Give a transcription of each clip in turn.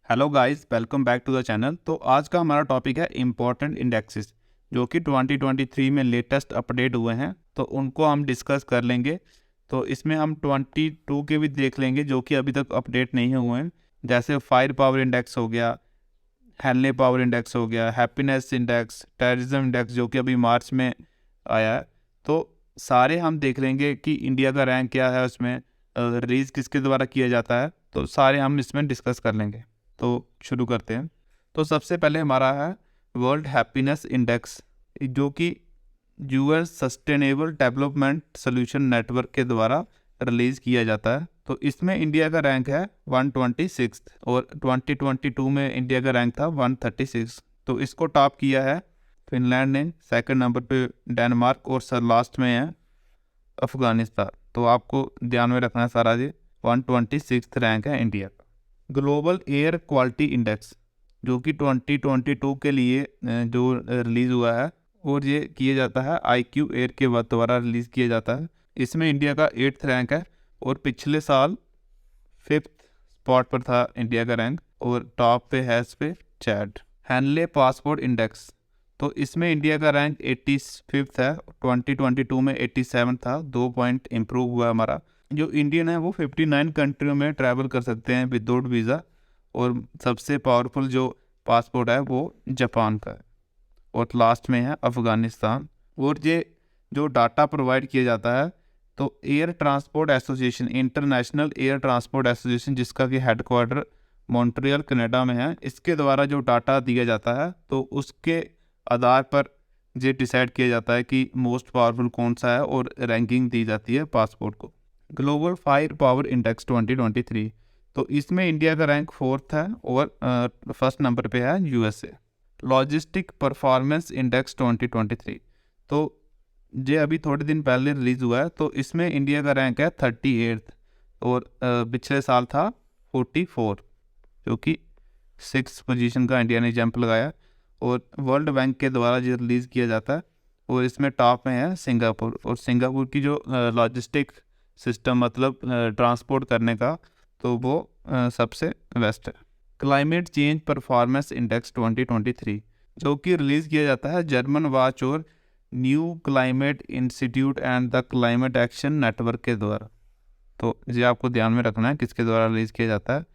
Hello guys, welcome back to the channel. तो आज का हमारा टॉपिक है इम्पोर्टेंट इंडेक्सेस जो कि 2023 में लेटेस्ट अपडेट हुए हैं, तो उनको हम डिस्कस कर लेंगे। तो इसमें हम 22 के भी देख लेंगे जो कि अभी तक अपडेट नहीं हुए हैं, जैसे फायर पावर इंडेक्स हो गया, हैनले पावर इंडेक्स हो गया, हैप्पीनेस इंडेक्स, टेररिज्म इंडेक्स जो कि अभी मार्च में आया है। तो सारे हम देख लेंगे कि इंडिया का रैंक क्या है, उसमें रिलीज़ किसके द्वारा किया जाता है, तो सारे हम इसमें डिस्कस कर लेंगे। तो शुरू करते हैं। तो सबसे पहले हमारा है वर्ल्ड हैप्पीनेस इंडेक्स, जो कि UN sustainable development solution network के द्वारा रिलीज़ किया जाता है। तो इसमें इंडिया का रैंक है 126 और 2022 में इंडिया का रैंक था 136। तो इसको टॉप किया है फिनलैंड ने, सेकंड नंबर पे डेनमार्क और सर लास्ट में है अफ़गानिस्तान। तो आपको ध्यान में रखना है सारा ये 126 रैंक है इंडिया का। ग्लोबल एयर क्वालिटी इंडेक्स जो कि 2022 के लिए जो रिलीज़ हुआ है, और ये किया जाता है IQ एयर के द्वारा रिलीज़ किया जाता है। इसमें इंडिया का 8th रैंक है और पिछले साल 5th स्पॉट पर था इंडिया का रैंक, और टॉप पे है इस पे चैड। हैनले पासपोर्ट इंडेक्स, तो इसमें इंडिया का रैंक 85th है, 2022 में 87 था, 2 पॉइंट इम्प्रूव हुआ हमारा। जो इंडियन है वो 59 कंट्रियों में ट्रैवल कर सकते हैं विदाउट वीज़ा, और सबसे पावरफुल जो पासपोर्ट है वो जापान का है, और लास्ट में है अफ़गानिस्तान। और ये जो डाटा प्रोवाइड किया जाता है, तो air transport association, international air transport association, जिसका कि हेडक्वार्टर मॉन्ट्रियल कनाडा में है, इसके द्वारा जो डाटा दिया जाता है, तो उसके आधार पर ये डिसाइड किया जाता है कि मोस्ट पावरफुल कौन सा है, और रैंकिंग दी जाती है पासपोर्ट को। ग्लोबल फायर पावर इंडेक्स 2023, तो इसमें इंडिया का रैंक 4th है और फर्स्ट नंबर पे है USA। लॉजिस्टिक परफॉर्मेंस इंडेक्स 2023, तो ये अभी थोड़े दिन पहले रिलीज़ हुआ है। तो इसमें इंडिया का रैंक है 38th और पिछले साल था 44, जो कि 6th पोजीशन का इंडिया ने जंप लगाया, और वर्ल्ड बैंक के द्वारा ये रिलीज़ किया जाता है। और इसमें टॉप में है सिंगापुर, और सिंगापुर की जो लॉजिस्टिक सिस्टम, मतलब ट्रांसपोर्ट करने का, तो वो सबसे बेस्ट है। क्लाइमेट चेंज परफॉर्मेंस इंडेक्स 2023, जो कि रिलीज़ किया जाता है जर्मन वॉच और new climate institute and the climate action network के द्वारा। तो ये आपको ध्यान में रखना है किसके द्वारा रिलीज़ किया जाता है।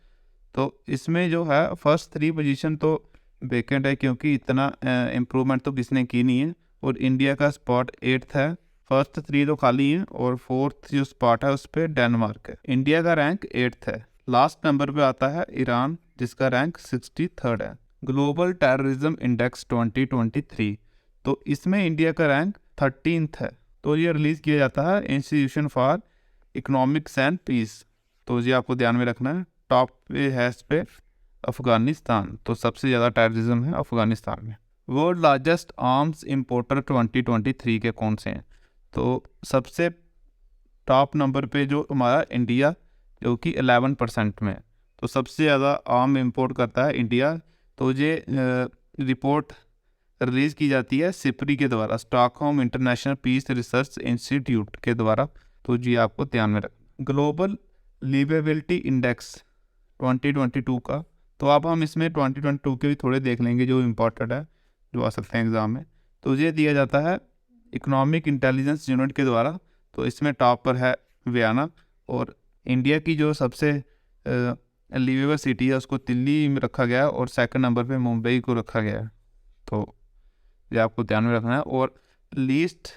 तो इसमें जो है फर्स्ट 3 पोजीशन तो वेकेंट है, क्योंकि इतना इम्प्रूवमेंट तो किसने की नहीं है, और इंडिया का स्पॉट 8th है, फर्स्ट 3 तो खाली हैं, और 4th जो स्पॉट है उस पर डेनमार्क है। इंडिया का रैंक 8th है। लास्ट नंबर पे आता है ईरान, जिसका रैंक 63rd है। ग्लोबल टेररिज्म इंडेक्स 2023, तो इसमें इंडिया का रैंक 13th है। तो ये रिलीज़ किया जाता है institution for economics and peace. तो ये आपको ध्यान में रखना है। टॉप पे है इस पे अफ़गानिस्तान, तो सबसे ज़्यादा टेररिज्म है अफ़गानिस्तान में। वर्ल्ड लार्जेस्ट आर्म्स इंपोर्टर 2023 के कौन से हैं, तो सबसे टॉप नंबर पे जो हमारा इंडिया, जो कि 11% में है। तो सबसे ज़्यादा आर्म इंपोर्ट करता है इंडिया। तो ये रिपोर्ट रिलीज़ की जाती है सिप्री के द्वारा, Stockholm International Peace Research Institute के द्वारा। तो जी आपको ध्यान में रख। ग्लोबल लिवेबिलिटी इंडेक्स 2022 का, तो अब हम इसमें 2022 के भी थोड़े देख लेंगे जो इम्पोर्टेंट है, जो आ सकते हैं एग्ज़ाम में। तो ये दिया जाता है इकोनॉमिक इंटेलिजेंस यूनिट के द्वारा। तो इसमें टॉप पर है वियना, और इंडिया की जो सबसे लिवेबल सिटी है उसको दिल्ली में रखा गया है, और सेकंड नंबर पे मुंबई को रखा गया है। तो ये आपको ध्यान में रखना है। और लीस्ट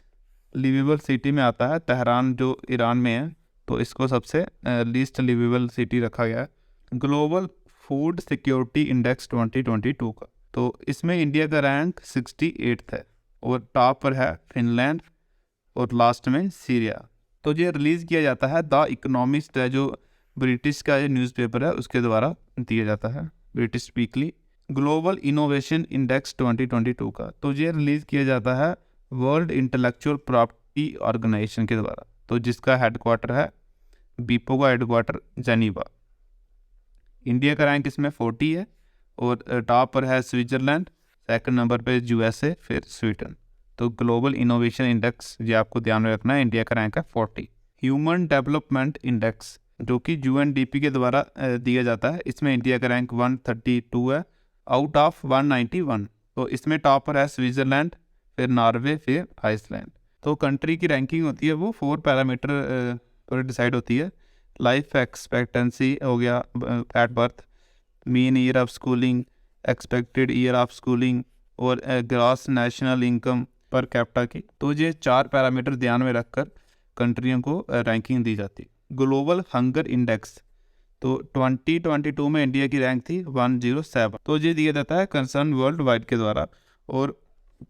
लिवेबल सिटी में आता है तेहरान, जो ईरान में है, तो इसको सबसे लीस्ट लिवेबल सिटी रखा गया है। ग्लोबल फूड सिक्योरिटी इंडेक्स 2022 का, तो इसमें इंडिया का रैंक 68th है, और टॉप पर है फिनलैंड, और लास्ट में सीरिया। तो ये रिलीज़ किया जाता है द इकोनॉमिस्ट है, जो ब्रिटिश का ये न्यूज़पेपर है, उसके द्वारा दिया जाता है, British weekly. Global innovation index 2022 का, तो ये रिलीज़ किया जाता है वर्ल्ड इंटेलेक्चुअल प्रॉपर्टी ऑर्गेनाइजेशन के द्वारा, तो जिसका हेडक्वार्टर है, बीपो का हेडक्वार्टर जेनीवा। इंडिया का रैंक इसमें 40 है, और टॉप पर है स्विट्ज़रलैंड, सेकंड नंबर पे USA, फिर स्वीडन। तो ग्लोबल इनोवेशन इंडेक्स ये आपको ध्यान में रखना है, इंडिया का रैंक है 40। ह्यूमन डेवलपमेंट इंडेक्स जो कि UNDP के द्वारा दिया जाता है। इसमें इंडिया का रैंक 132 है आउट ऑफ 191। तो इसमें टॉपर है स्विट्ज़रलैंड, फिर नॉर्वे, फिर आइसलैंड। तो कंट्री की रैंकिंग होती है वो 4 पैरामीटर पर डिसाइड होती है। लाइफ एक्सपेक्टेंसी हो गया at birth, mean year of schooling, expected year of schooling और gross national income per capita की। तो ये 4 पैरामीटर ध्यान में रखकर कंट्रियों को रैंकिंग दी जाती है। ग्लोबल हंगर इंडेक्स, तो 2022 में इंडिया की रैंक थी 107। तो ये दिया जाता है कंसर्न वर्ल्ड वाइड के द्वारा। और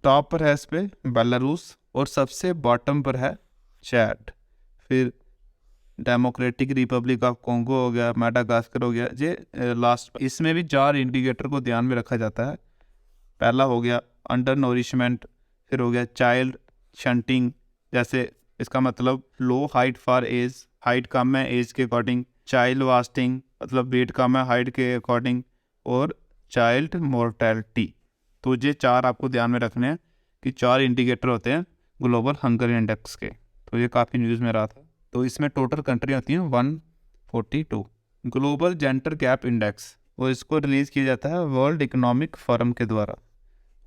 टॉप पर है इस पे बेलारूस और सबसे बॉटम पर है चैड, फिर डेमोक्रेटिक रिपब्लिक ऑफ कॉन्गो हो गया, मेडागास्कर हो गया, ये लास्ट। इसमें भी 4 इंडिकेटर को ध्यान में रखा जाता है। पहला हो गया अंडर नोरिशमेंट, फिर हो गया चाइल्ड शंटिंग, जैसे इसका मतलब लो हाइट फॉर एज, हाइट कम है एज के अकॉर्डिंग, चाइल्ड वास्टिंग मतलब वेट कम है हाइट के अकॉर्डिंग, और चाइल्ड मोर्टेलिटी। तो ये 4 आपको ध्यान में रखने हैं कि 4 इंडिकेटर होते हैं ग्लोबल हंगर इंडेक्स के। तो ये काफ़ी न्यूज़ में रहा था। तो इसमें टोटल कंट्री होती हैं 142। ग्लोबल जेंडर गैप इंडेक्स, और इसको रिलीज़ किया जाता है वर्ल्ड इकोनॉमिक फोरम के द्वारा,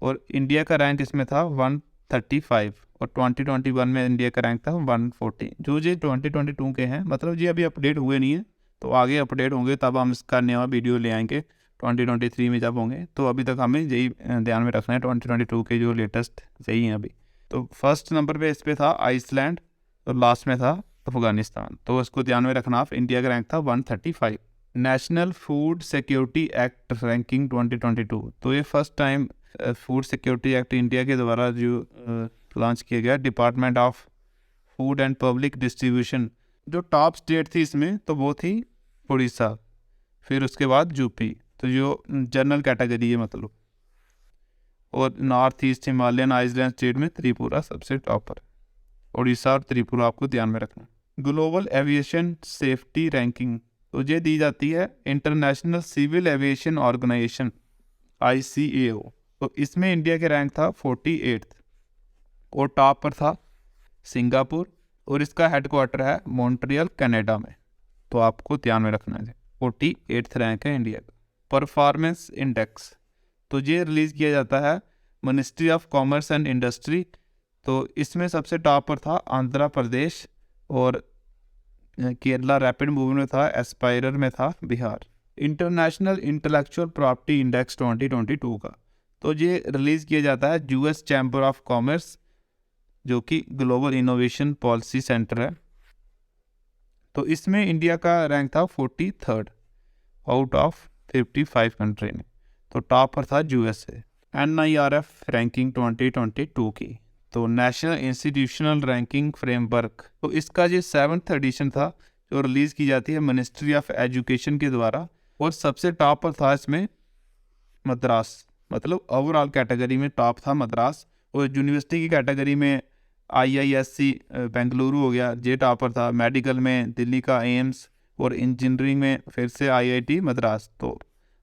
और इंडिया का रैंक इसमें था 135 और 2021 में इंडिया का रैंक था 140। जो ये 2022 के हैं, मतलब ये अभी अपडेट हुए नहीं है, तो आगे अपडेट होंगे तब हम इसका नया वीडियो ले आएंगे 2023 में जब होंगे। तो अभी तक हमें यही ध्यान में रखना है 2022 के जो लेटेस्ट यही हैं अभी। तो फर्स्ट नंबर पे इस पे था आइसलैंड और लास्ट में था अफगानिस्तान। तो इसको ध्यान में रखना आप। इंडिया का रैंक था 135। National food security act ranking 2022, तो ये first time food security act India के द्वारा जो लॉन्च किया गया। Department of food and public distribution, जो टॉप स्टेट थी इसमें तो वो थी उड़ीसा, फिर उसके बाद यूपी, तो जो जनरल कैटेगरी है मतलब, और north east Himalayan island state में त्रिपुरा सबसे टॉप पर। उड़ीसा और त्रिपुरा आपको ध्यान में रखना। ग्लोबल एविएशन सेफ्टी रैंकिंग, तो ये दी जाती है International Civil Aviation Organization ICAO। तो इसमें इंडिया के रैंक था 48 और टॉप पर था सिंगापुर, और इसका हेडक्वार्टर है मॉन्ट्रियल कनाडा में। तो आपको ध्यान में रखना है 48 रैंक है इंडिया का। परफॉर्मेंस इंडेक्स, तो ये रिलीज़ किया जाता है ministry of commerce and industry. तो इसमें सबसे टॉप पर था आंध्र प्रदेश, और केरला रैपिड मूवमेंट में था, एस्पायरर में था Bihar. International intellectual property index 2022 का, तो ये रिलीज़ किया जाता है US चैम्बर ऑफ कॉमर्स, जो कि ग्लोबल इनोवेशन पॉलिसी सेंटर है। तो इसमें इंडिया का रैंक था 43rd आउट ऑफ 55 कंट्री में। तो टॉप पर था USA। NIRF रैंकिंग 2022 की, तो नेशनल इंस्टीट्यूशनल रैंकिंग फ्रेमवर्क, तो इसका ये 7th एडिशन था जो रिलीज़ की जाती है मिनिस्ट्री ऑफ एजुकेशन के द्वारा। और सबसे टॉप पर था इसमें मद्रास, मतलब ओवरऑल कैटेगरी में टॉप था मद्रास। और यूनिवर्सिटी की कैटेगरी में IISc बेंगलुरु हो गया, जे टॉप पर था। मेडिकल में दिल्ली का एम्स, और इंजीनियरिंग में फिर से IIT मद्रास। तो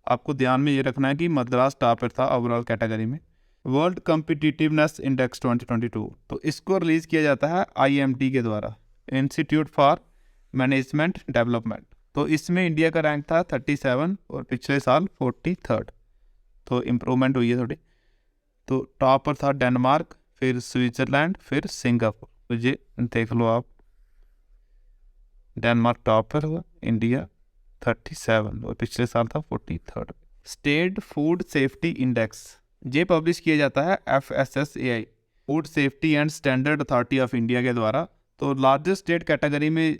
आपको ध्यान में ये रखना है कि मद्रास टॉप पर था ओवरऑल कैटेगरी में। वर्ल्ड कम्पिटिटिवनेस इंडेक्स 2022, तो इसको रिलीज़ किया जाता है IMD के द्वारा, इंस्टीट्यूट फॉर मैनेजमेंट डेवलपमेंट। तो इसमें इंडिया का रैंक था 37 और पिछले साल 43rd। तो इम्प्रूवमेंट हुई है थोड़ी। तो टॉप पर था डेनमार्क, फिर स्विट्ज़रलैंड, फिर सिंगापुर। तो ये देख लो आप, डेनमार्क टॉप पर हुआ, इंडिया 37 और पिछले साल था 43rd। State food safety index, ये पब्लिश किया जाता है FSSAI food safety and standard authority of India के द्वारा। तो लार्जेस्ट स्टेट कैटेगरी में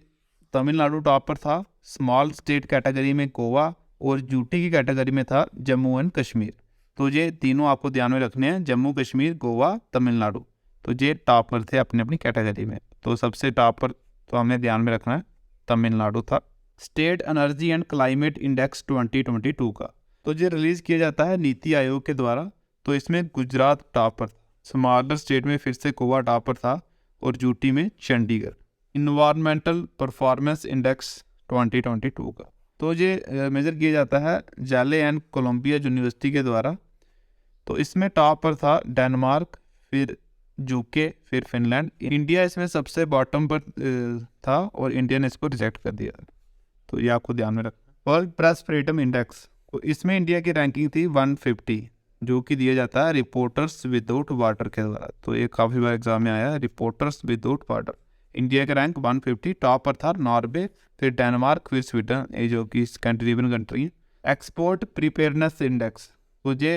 तमिलनाडु टॉप पर था, स्मॉल स्टेट कैटेगरी में गोवा, और यूटी की कैटेगरी में था जम्मू एंड कश्मीर। तो ये तीनों आपको ध्यान में रखने हैं, जम्मू कश्मीर, गोवा, तमिलनाडु। तो ये टॉप पर थे अपनी अपनी कैटेगरी में। तो सबसे टॉप पर तो हमें ध्यान में रखना है तमिलनाडु था। State energy and climate index 2022 का, तो ये रिलीज़ किया जाता है नीति आयोग के द्वारा। तो इसमें गुजरात टॉप पर था, स्मॉलर स्टेट में फिर से गोवा टॉप पर था, और यूटी में चंडीगढ़। इन्वायरमेंटल परफॉर्मेंस इंडेक्स 2022 का, तो ये मेजर किया जाता है जाले एंड कोलंबिया यूनिवर्सिटी के द्वारा। तो इसमें टॉप पर था डेनमार्क, फिर UK, फिर फिनलैंड। इंडिया इसमें सबसे बॉटम पर था, और इंडिया ने इसको रिजेक्ट कर दिया। तो ये आपको ध्यान में रखना। वर्ल्ड प्रेस फ्रीडम इंडेक्स, तो इसमें इंडिया की रैंकिंग थी 150, जो कि दिया जाता है रिपोर्टर्स विदाउट बॉर्डर के द्वारा। तो ये काफ़ी बार एग्जाम में आया है, रिपोर्टर्स विदाउट बॉर्डर। इंडिया का रैंक 150, टॉप पर था नॉर्वे, फिर डेनमार्क, फिर स्वीडन, ये जो कि स्कैंडिनेवियन कंट्री है। एक्सपोर्ट प्रिपेयरनेस इंडेक्स, तो ये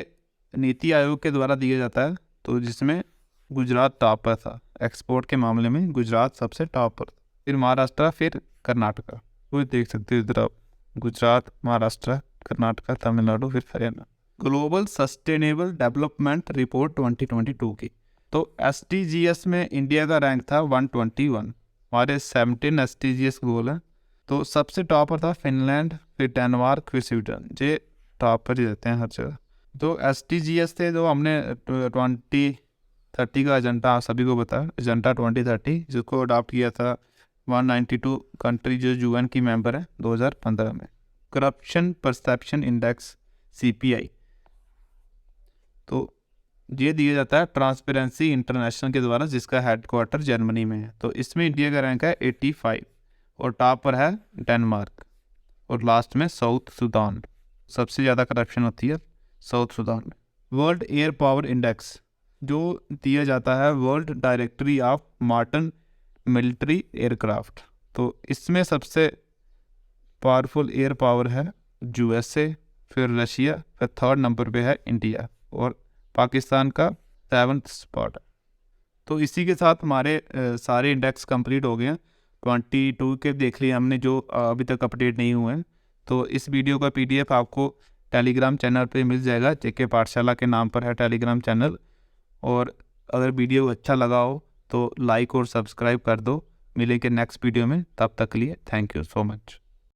नीति आयोग के द्वारा दिया जाता है, तो जिसमें गुजरात टॉप पर था। एक्सपोर्ट के मामले में गुजरात सबसे टॉप पर, फिर महाराष्ट्र, फिर कर्नाटका। तो देख सकते हो इधर आप, गुजरात, महाराष्ट्र, कर्नाटका, तमिलनाडु, फिर Haryana. Global sustainable development report 2022 की, तो SDGs में इंडिया का रैंक था 121। हमारे 17 SDGs गोल हैं, तो सबसे टॉप पर था फिनलैंड, फिर डेनमार्क, फिर स्वीडन। ये टॉप पर ही रहते हैं हर जगह। तो SDGs थे जो हमने 2030 का एजेंडा सभी को पता है, एजेंडा 2030, जिसको अडॉप्ट किया था 192 कंट्री जो UN की मेंबर है 2015 में। करप्शन परसेप्शन इंडेक्स CPI, तो ये दिया जाता है ट्रांसपेरेंसी इंटरनेशनल के द्वारा, जिसका हेडक्वार्टर जर्मनी में है। तो इसमें इंडिया का रैंक है 85 और टॉप पर है डेनमार्क और लास्ट में साउथ सूडान। सबसे ज़्यादा करप्शन होती है साउथ सूडान में। वर्ल्ड एयर पावर इंडेक्स, जो दिया जाता है world directory of modern military aircraft, तो इसमें सबसे पावरफुल एयर पावर है USA, फिर रशिया, फिर थर्ड नंबर पे है इंडिया और पाकिस्तान का 7th स्पॉट। तो इसी के साथ हमारे सारे इंडेक्स कंप्लीट हो गए हैं। 22 के देख लिए हमने जो अभी तक अपडेट नहीं हुए हैं। तो इस वीडियो का PDF आपको टेलीग्राम चैनल पे मिल जाएगा, JK पाठशाला के नाम पर है टेलीग्राम चैनल। और अगर वीडियो अच्छा लगा हो तो लाइक और सब्सक्राइब कर दो। मिलेंगे नेक्स्ट वीडियो में, तब तक के लिए थैंक यू सो मच।